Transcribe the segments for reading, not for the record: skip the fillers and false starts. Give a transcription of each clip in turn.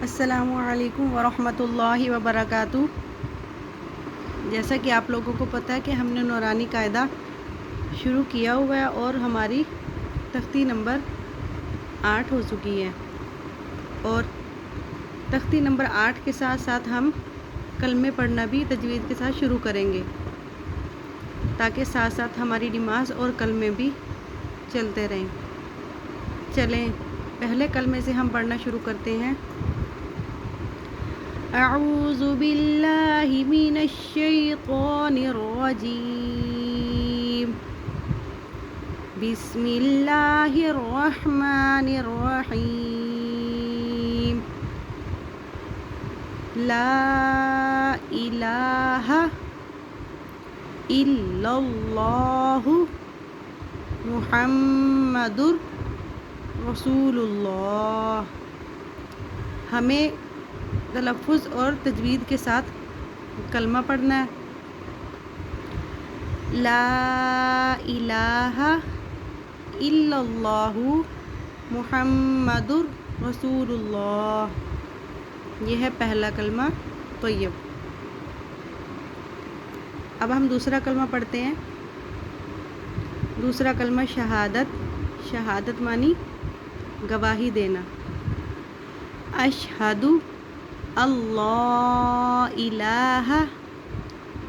السلام علیکم ورحمۃ اللہ وبرکاتہ۔ جیسا کہ آپ لوگوں کو پتہ ہے کہ ہم نے نورانی قاعدہ شروع کیا ہوا ہے اور ہماری تختی نمبر 8 ہو چکی ہے، اور تختی نمبر 8 کے ساتھ ساتھ ہم کلمے پڑھنا بھی تجوید کے ساتھ شروع کریں گے، تاکہ ساتھ ساتھ ہماری نماز اور کلمے بھی چلتے رہیں۔ چلیں پہلے کلمے سے ہم پڑھنا شروع کرتے ہیں۔ اعوذ باللہ من الشیطان الرجیم، بسم اللہ الرحمن الرحیم، لا الہ الا اللہ محمد رسول اللہ۔ ہمیں تلفظ اور تجوید کے ساتھ کلمہ پڑھنا ہے۔ لا الہ الا اللہ محمد رسول اللہ، یہ ہے پہلا کلمہ طیب۔ اب ہم دوسرا کلمہ پڑھتے ہیں۔ دوسرا کلمہ شہادت۔ شہادت معنی گواہی دینا۔ اشہد اللہ الہ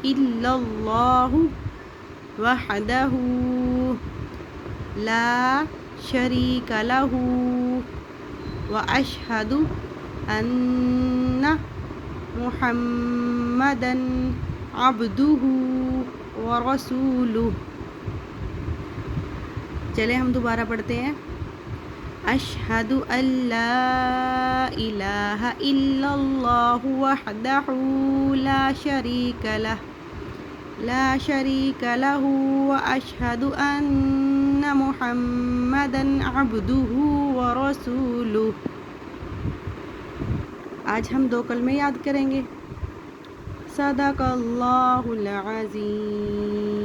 الا اللہ وحدہ لا شریک لہ واشہد ان محمدا عبدہ ورسولہ۔ چلیں ہم دوبارہ پڑھتے ہیں۔ اشہد ان لا الہ الا اللہ وحدہ لا شریک لہ واشہد ان محمدا عبدہ ورسولہ۔ آج ہم 2 کلمے یاد کریں گے۔ صدق اللہ العظیم۔